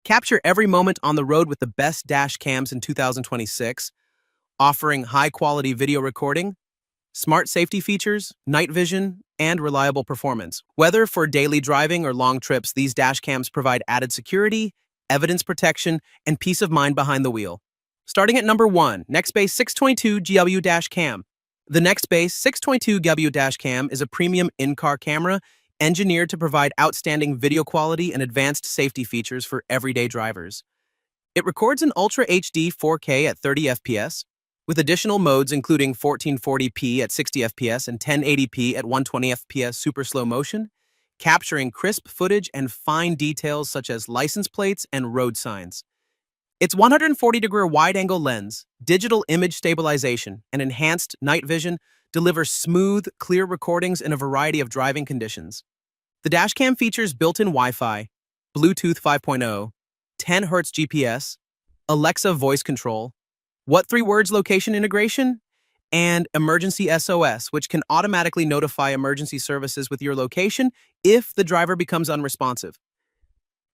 Capture every moment on the road with the best dash cams in 2026, offering high-quality video recording, smart safety features, night vision, and reliable performance. Whether for daily driving or long trips, these dash cams provide added security, evidence protection, and peace of mind behind the wheel. Starting at number 1, Nextbase 622 GW Dash Cam. The Nextbase 622 GW Dash Cam is a premium in-car camera engineered to provide outstanding video quality and advanced safety features for everyday drivers. It records in Ultra HD 4K at 30 FPS, with additional modes including 1440p at 60 FPS and 1080p at 120 FPS super slow motion, capturing crisp footage and fine details such as license plates and road signs. Its 140-degree wide-angle lens, digital image stabilization, and enhanced night vision deliver smooth, clear recordings in a variety of driving conditions. The dashcam features built-in Wi-Fi, Bluetooth 5.0, 10 Hz GPS, Alexa voice control, What 3 Words location integration, and emergency SOS, which can automatically notify emergency services with your location if the driver becomes unresponsive.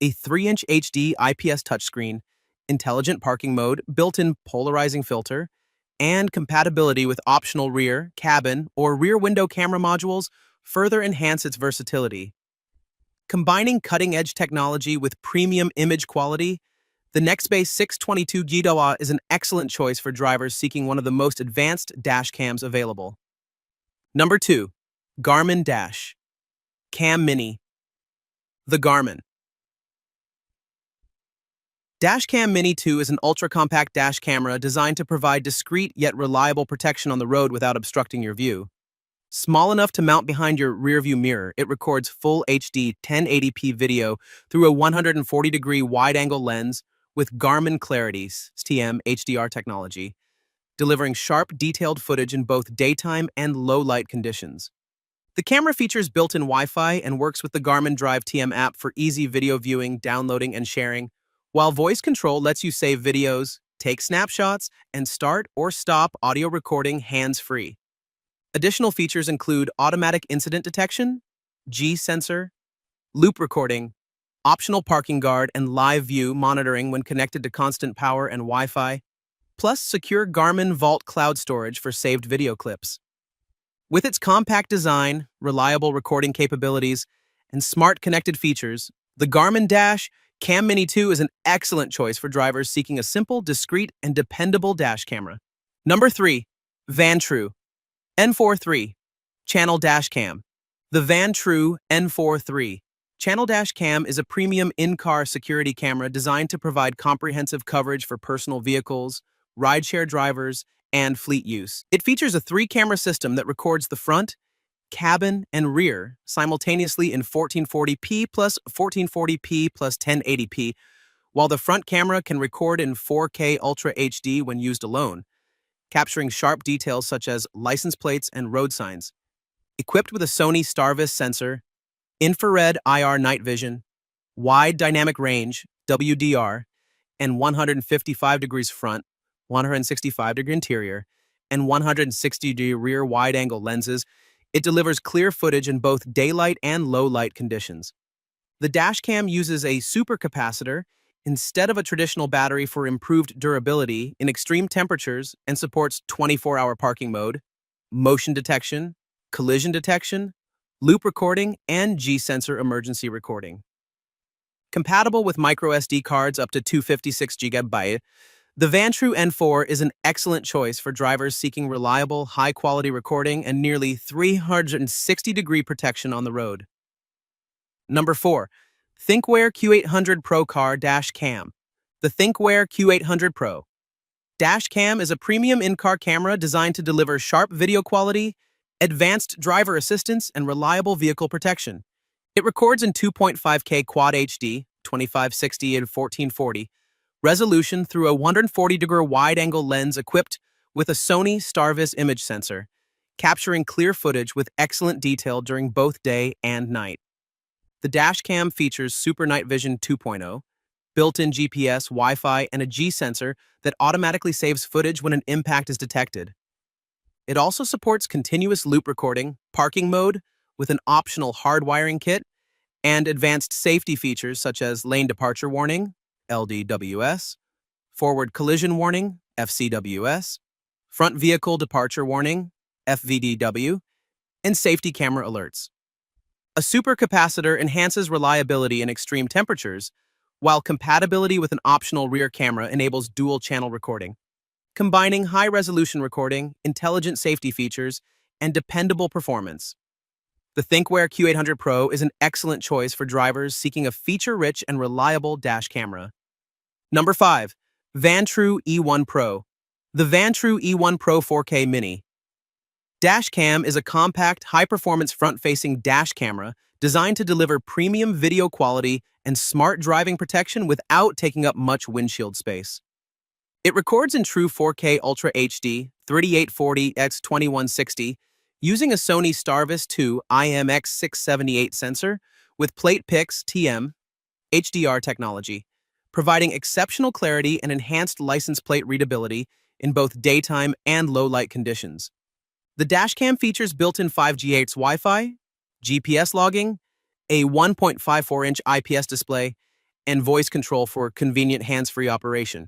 A 3-inch HD IPS touchscreen, intelligent parking mode, built-in polarizing filter, and compatibility with optional rear, cabin, or rear window camera modules further enhance its versatility. Combining cutting-edge technology with premium image quality, the Nextbase 622 GW is an excellent choice for drivers seeking one of the most advanced dash cams available. Number 2. Garmin Dash Cam Mini. The Garmin Dashcam Mini 2 is an ultra-compact dash camera designed to provide discreet yet reliable protection on the road without obstructing your view. Small enough to mount behind your rearview mirror, it records full HD 1080p video through a 140-degree wide-angle lens with Garmin Clarity (STM) HDR technology, delivering sharp, detailed footage in both daytime and low-light conditions. The camera features built-in Wi-Fi and works with the Garmin Drive TM app for easy video viewing, downloading, and sharing, while voice control lets you save videos, take snapshots, and start or stop audio recording hands-free. Additional features include automatic incident detection, G-sensor, loop recording, optional parking guard, and live view monitoring when connected to constant power and Wi-Fi, plus secure Garmin Vault cloud storage for saved video clips. With its compact design, reliable recording capabilities, and smart connected features, the Garmin Dash Cam Mini 2 is an excellent choice for drivers seeking a simple, discreet, and dependable dash camera. Number 3. Vantrue N43 Channel Dash Cam. The Vantrue N43 Channel Dash Cam is a premium in-car security camera designed to provide comprehensive coverage for personal vehicles, rideshare drivers, and fleet use. It features a 3-camera system that records the front, cabin, and rear simultaneously in 1440p plus 1440p plus 1080p, while the front camera can record in 4K Ultra HD when used alone, capturing sharp details such as license plates and road signs. Equipped with a Sony Starvis sensor, infrared IR night vision, wide dynamic range WDR, and 155 degrees front, 165-degree interior, and 160-degree rear wide-angle lenses, it delivers clear footage in both daylight and low-light conditions. The dashcam uses a supercapacitor instead of a traditional battery for improved durability in extreme temperatures and supports 24-hour parking mode, motion detection, collision detection, loop recording, and G-sensor emergency recording. Compatible with microSD cards up to 256 GB, the Vantrue N4 is an excellent choice for drivers seeking reliable, high-quality recording and nearly 360-degree protection on the road. Number 4. THINKWARE Q800 Pro Car Dash Cam. The THINKWARE Q800 Pro Dash Cam is a premium in-car camera designed to deliver sharp video quality, advanced driver assistance, and reliable vehicle protection. It records in 2.5K Quad HD, 2560 and 1440, resolution through a 140-degree wide-angle lens equipped with a Sony Starvis image sensor, capturing clear footage with excellent detail during both day and night. The dashcam features Super Night Vision 2.0, built-in GPS, Wi-Fi, and a G-sensor that automatically saves footage when an impact is detected. It also supports continuous loop recording, parking mode with an optional hardwiring kit, and advanced safety features such as lane departure warning, LDWS, forward collision warning, FCWS, front vehicle departure warning, FVDW, and safety camera alerts. A supercapacitor enhances reliability in extreme temperatures, while compatibility with an optional rear camera enables dual-channel recording, combining high-resolution recording, intelligent safety features, and dependable performance. The THINKWARE Q800 Pro is an excellent choice for drivers seeking a feature-rich and reliable dash camera. Number 5. Vantrue E1 Pro. The Vantrue E1 Pro 4K Mini Dashcam is a compact, high-performance front-facing dash camera designed to deliver premium video quality and smart driving protection without taking up much windshield space. It records in true 4K Ultra HD 3840x2160 using a Sony Starvis 2 IMX678 sensor with PlatePix TM HDR technology, providing exceptional clarity and enhanced license plate readability in both daytime and low-light conditions. The dashcam features built-in 5G8 Wi-Fi, GPS logging, a 1.54-inch IPS display, and voice control for convenient hands-free operation.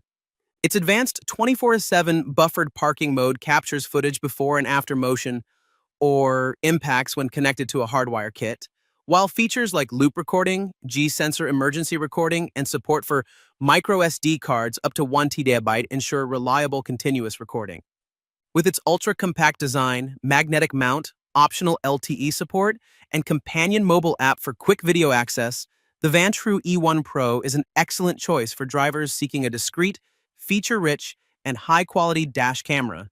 Its advanced 24/7 buffered parking mode captures footage before and after motion or impacts when connected to a hardwire kit, while features like loop recording, G-sensor emergency recording, and support for micro SD cards up to 1 TB ensure reliable continuous recording. With its ultra-compact design, magnetic mount, optional LTE support, and companion mobile app for quick video access, the Vantrue E1 Pro is an excellent choice for drivers seeking a discreet, feature-rich, and high-quality dash camera.